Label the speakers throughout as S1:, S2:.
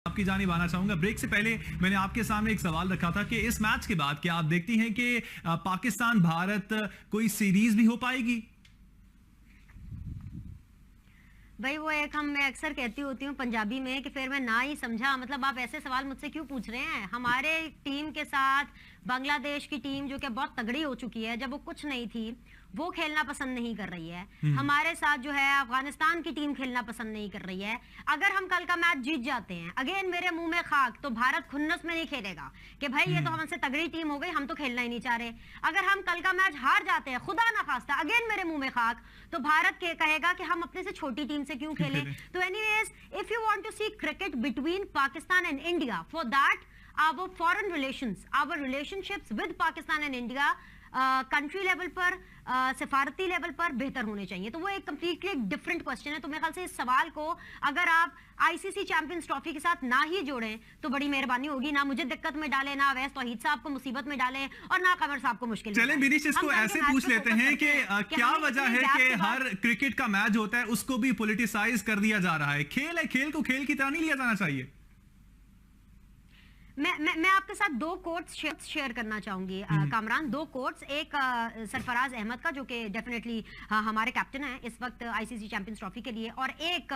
S1: आपकी जानिब आना चाहूंगा। ब्रेक से पहले मैंने आपके सामने एक सवाल रखा था कि इस मैच के बाद क्या आप देखती हैं कि पाकिस्तान भारत कोई सीरीज भी हो पाएगी?
S2: भाई वो एक मैं अक्सर कहती होती हूँ पंजाबी में कि फिर मैं ना ही समझा, मतलब आप ऐसे सवाल मुझसे क्यों पूछ रहे हैं। हमारे टीम के साथ बांग्लादेश की टीम जो कि बहुत तगड़ी हो चुकी है, जब वो कुछ नहीं थी वो खेलना पसंद नहीं कर रही है। हमारे साथ जो है अफगानिस्तान की टीम खेलना पसंद नहीं कर रही है। अगर हम कल का मैच जीत जाते हैं, अगेन मेरे मुंह में खाक, तो भारत खुन्नस में नहीं खेलेगा कि भाई ये तो हमसे तगड़ी टीम हो गई, हम तो खेलना ही नहीं चाह रहे। अगर हम कल का मैच हार जाते हैं, खुदा ना खास्ता, अगेन मेरे मुंह में खाक, तो भारत के कहेगा कि हम अपने से छोटी टीम से क्यों खेलें। तो anyways, if you want to see cricket between Pakistan and India, for that our foreign relations, our relationships with Pakistan and India country level पर, सिफारती लेवल पर बेहतर होने चाहिए। तो वो एक कंप्लीटली डिफरेंट क्वेश्चन है। तो मेरे ख्याल से इस सवाल को अगर आप आईसीसी चैंपियंस ट्रॉफी के साथ ना ही जोड़ें तो बड़ी मेहरबानी होगी। ना मुझे दिक्कत में डालें, ना अवैस तौहीद साहब को मुसीबत में डालें, और ना कमर साहब को मुश्किल में।
S1: चलें विनीश, इसको ऐसे पूछ लेते हैं कि क्या वजह है कि हर क्रिकेट का मैच होता है उसको भी पॉलिटिसाइज कर दिया जा रहा है? खेल है, खेल को खेल की तरह नहीं लिया जाना चाहिए।
S2: मैं आपके साथ दो कोट्स शेयर करना चाहूंगी कामरान। दो कोट्स, एक सरफराज अहमद का जो कि डेफिनेटली हमारे कैप्टन है इस वक्त आईसीसी चैंपियंस ट्रॉफी के लिए, और एक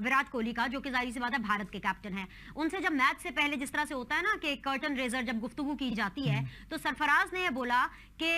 S2: विराट कोहली का जो कि जाहिर सी बात है भारत के कैप्टन है। उनसे जब मैच से पहले जिस तरह से होता है ना कि कर्टन रेजर जब गुफ्तगू की जाती है, तो सरफराज ने यह बोला कि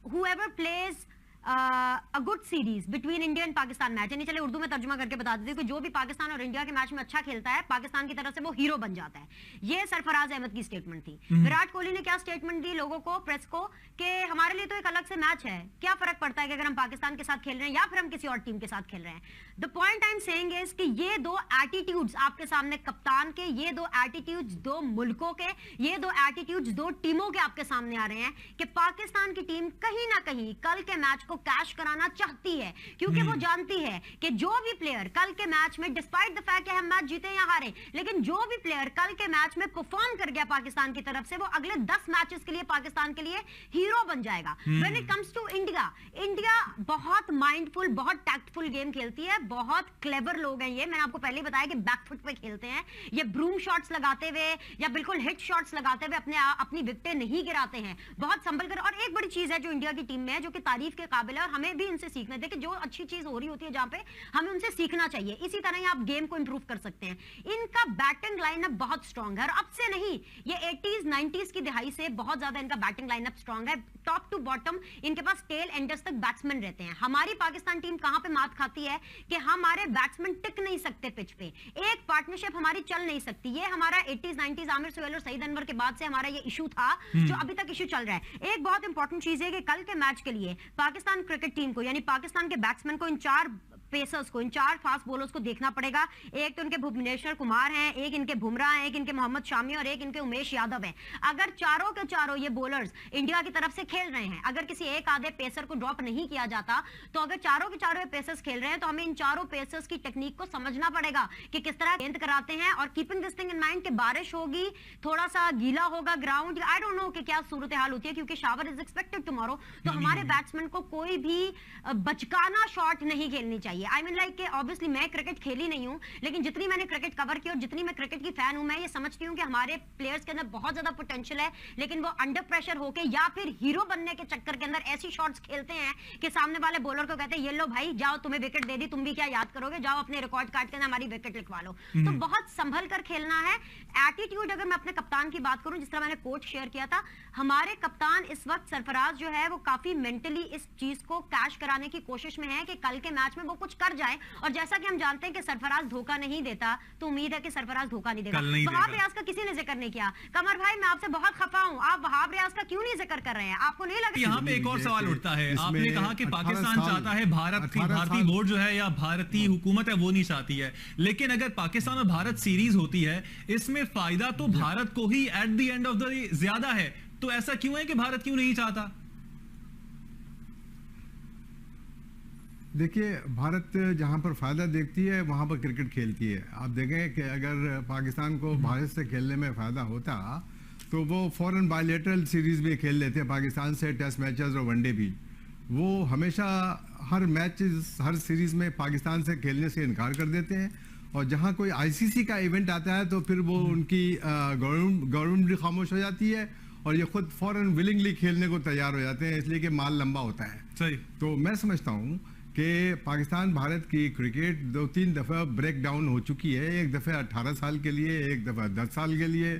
S2: whoever plays a good series between India and Pakistan match, यानी चले उर्दू में तर्जुमा करके बता देती हूँ कि जो भी पाकिस्तान और इंडिया के मैच में अच्छा खेलता है, पाकिस्तान की तरफ से वो हीरो बन जाता है। ये सरफराज अहमद की स्टेटमेंट थी। विराट कोहली ने क्या स्टेटमेंट दी लोगों को, प्रेस को, कि हमारे लिए तो एक अलग से मैच है, क्या फर्क पड़ता है कि अगर हम पाकिस्तान के साथ खेल रहे हैं या फिर हम किसी और टीम के साथ खेल रहे हैं। The point I am saying is कि ये दो एटीट्यूड्स आपके सामने कप्तान के, ये दो एटीट्यूड्स दो मुल्कों के, ये दो एटीट्यूड्स दो टीमों के आपके सामने आ रहे हैं कि पाकिस्तान की टीम कहीं ना कहीं कल के मैच को कैश कराना चाहती है, क्योंकि वो जानती है कि जो भी प्लेयर कल के मैच में, डिस्पाइट द फैक्ट कि हम मैच जीते या हारे, लेकिन जो भी प्लेयर कल के मैच में परफॉर्म कर गया पाकिस्तान की तरफ से, वो अगले 10 मैचेस के लिए पाकिस्तान के लिए हीरो बन जाएगा। When it comes to India, India बहुत माइंडफुल, बहुत टैक्टफुल गेम खेलती है, बहुत क्लेवर लोग हैं ये। मैंने आपको पहले ही बताया कि बैकफुट पे खेलते हैं, ये ब्रूम शॉट्स लगाते हुए या बिल्कुल हिट शॉट्स लगाते हुए अपनी विकेटें नहीं गिराते हैं, बहुत संभल कर। और एक बड़ी चीज है जो इंडिया की टीम में है, जो कि तारीफ के काबिल है, और हमें भी इनसे सीखना है कि जो अच्छी चीज हो रही होती है जहां पे, हमें उनसे सीखना चाहिए। इसी तरह ही आप गेम को इंप्रूव कर सकते हैं। इनका बैटिंग लाइनअप बहुत स्ट्रांग है, और अब से नहीं, ये 80s 90s की दिहाई से बहुत ज्यादा इनका बैटिंग लाइनअप स्ट्रांग है। टॉप टू बॉटम इनके पास टेल एंडर्स तक बैट्समैन रहते हैं। हमारी पाकिस्तान टीम कहां पे मात खाती है कि हमारे बैट्समैन टिक नहीं सकते पिच पे, एक पार्टनरशिप हमारी चल नहीं सकती। ये हमारा 80s 90s आमिर सुहेल और सईद अनवर के बाद से हमारा ये इशू था, जो अभी तक इशू चल रहा है। एक बहुत इंपॉर्टेंट चीज है कि कल के मैच के लिए पाकिस्तान क्रिकेट टीम को, यानी पाकिस्तान के बैट्समैन को, इन 4 पेसर्स को, इन 4 फास्ट बॉलर्स को देखना पड़ेगा। एक तो इनके भुवनेश्वर कुमार हैं, एक इनके बुमराह हैं, एक इनके मोहम्मद शामी और एक इनके उमेश यादव हैं। अगर चारों के चारों ये बॉलर्स इंडिया की तरफ से खेल रहे हैं, अगर किसी एक आधे पेसर को ड्रॉप नहीं किया जाता, तो अगर चारों के चारों पेसर्स खेल रहे हैं, तो हमें इन चारों पेसर्स की टेक्निक को समझना पड़ेगा कि किस तरह गेंद कराते हैं। और keeping this thing in mind कि बारिश होगी, थोड़ा सा गीला होगा ग्राउंड, आई डोंट नो कि क्या सूरत हाल होती है, क्योंकि शावर इज एक्सपेक्टेड टुमारो। तो हमारे बैट्समैन को कोई भी बचकाना शॉट नहीं खेलनी चाहिए। आई मीन लाइक ऑब्वियसली मैं क्रिकेट खेली नहीं हूं, लेकिन जितनी मैंने क्रिकेट कवर की और जितनी मैं क्रिकेट की फैन हूं, मैं ये समझती हूं कि हमारे प्लेयर्स के अंदर बहुत ज्यादा पोटेंशियल है, लेकिन वो अंडर प्रेशर होके या फिर हीरो बनने के चक्कर के अंदर ऐसी शॉट्स खेलते हैं कि सामने वाले बॉलर को कहते हैं, ये लो भाई जाओ, तुम्हें विकेट दे दी, तुम भी क्या याद करोगे, जाओ अपने रिकॉर्ड कार्ड के अंदर हमारी विकेट लिखवा लो। तो बहुत संभल कर खेलना है। एटीट्यूड, अगर मैं अपने कप्तान की बात करूं, जिस तरह मैंने कोच शेयर किया था, हमारे कप्तान इस वक्त सरफराज जो है वो काफी मेंटली इस चीज को कैश कराने की कोशिश में है कि कल के मैच में वो कुछ कर जाए। और जैसा कि हम जानते हैं कि सरफराज धोखा नहीं देता, तो उम्मीद है कि सरफराज धोखा नहीं देगा। वहाब रियाज का किसी ने जिक्र नहीं किया। कमर भाई, मैं आपसे बहुत खफा हूं, आप वहाब रियाज का क्यों नहीं जिक्र कर रहे हैं? आपको नहीं लगा?
S1: यहाँ पे एक और सवाल उठता है, आपने कहा कि पाकिस्तान चाहता है, भारतीय बोर्ड जो है या भारतीय हुकूमत है वो नहीं चाहती है, लेकिन अगर पाकिस्तान और भारत सीरीज होती है, इसमें फायदा तो भारत को ही at the end of the day ज्यादा है। तो ऐसा क्यों है कि भारत क्यों नहीं चाहता?
S3: देखिए, भारत जहां पर फ़ायदा देखती है वहां पर क्रिकेट खेलती है। आप देखें कि अगर पाकिस्तान को भारत से खेलने में फ़ायदा होता तो वो फ़ौरन बायलैटरल सीरीज़ भी खेल लेते हैं पाकिस्तान से, टेस्ट मैचेस और वनडे भी। वो हमेशा हर मैचेस, हर सीरीज़ में पाकिस्तान से खेलने से इनकार कर देते हैं और जहां कोई आईसीसी का इवेंट आता है तो फिर वो उनकी गवर्नमेंट भी खामोश हो जाती है और ये खुद फौरन विलिंगली खेलने को तैयार हो जाते हैं, इसलिए कि माल लंबा होता है।
S1: सही।
S3: तो मैं समझता हूँ कि पाकिस्तान भारत की क्रिकेट 2-3 दफ़ा ब्रेक डाउन हो चुकी है, एक दफ़ा 18 साल के लिए, एक दफ़ा 10 साल के लिए।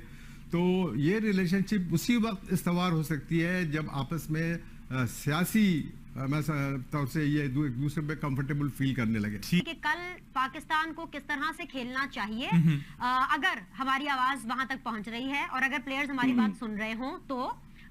S3: तो ये रिलेशनशिप उसी वक्त इस्तवार हो सकती है जब आपस में सियासी तौर से ये एक दूसरे पे कंफर्टेबल फील करने लगे।
S2: कि कल पाकिस्तान को किस तरह से खेलना चाहिए, अगर हमारी आवाज वहां तक पहुंच रही है और अगर प्लेयर्स हमारी बात सुन रहे हो तो,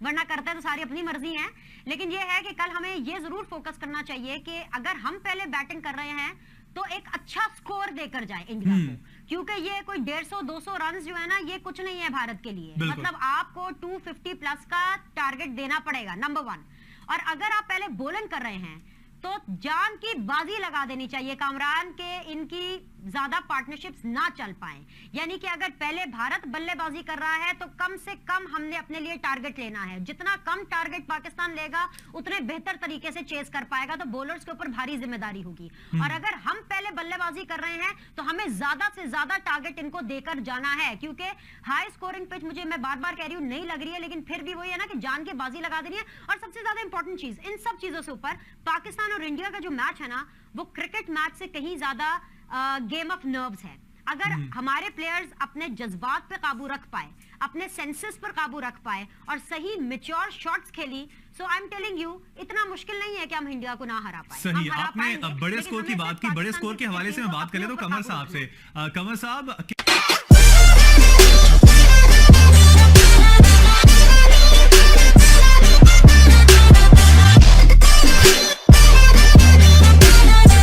S2: वरना करते हैं तो सारी अपनी मर्जी है। लेकिन ये है कि कल हमें ये जरूर फोकस करना चाहिए कि अगर हम पहले बैटिंग कर रहे हैं तो एक अच्छा स्कोर देकर जाए इंडिया को, क्योंकि ये कोई 150-200 रन जो है ना, ये कुछ नहीं है भारत के लिए। मतलब आपको 250 प्लस का टारगेट देना पड़ेगा, नंबर 1। और अगर आप पहले बॉलिंग कर रहे हैं तो जान की बाजी लगा देनी चाहिए कामरान के इनकी ज्यादा पार्टनरशिप्स ना चल पाए। यानी कि अगर पहले भारत बल्लेबाजी कर रहा है तो कम से कम हमने अपने लिए टारगेट लेना है। जितना कम टारगेट पाकिस्तान लेगा उतने बेहतर तरीके से चेस कर पाएगा, तो बॉलर्स के ऊपर भारी जिम्मेदारी होगी। और अगर हम पहले बल्लेबाजी कर रहे हैं तो हमें ज्यादा से ज्यादा टारगेट इनको देकर जाना है, क्योंकि हाई स्कोरिंग पिच मुझे, मैं बार बार कह रही हूं, नहीं लग रही है, लेकिन फिर भी वही है ना कि जान की बाजी लगा देनी है। और सबसे ज्यादा इंपॉर्टेंट चीज इन सब चीजों से ऊपर, पाकिस्तान और इंडिया का जो मैच है ना, वो क्रिकेट मैच से कहीं ज्यादा गेम ऑफ नर्व्स है। अगर हमारे प्लेयर्स अपने जज्बात पे काबू रख पाए, अपने सेंसेस पर काबू रख पाए और सही मैच्योर शॉट्स खेली, सो आई एम टेलिंग यू, इतना मुश्किल नहीं है कि हम इंडिया को ना हरा पाए।
S1: सही, आपने बड़े स्कोर की बात की। बड़े स्कोर के हवाले से मैं बात करें तो कमर साहब से, कमर साहब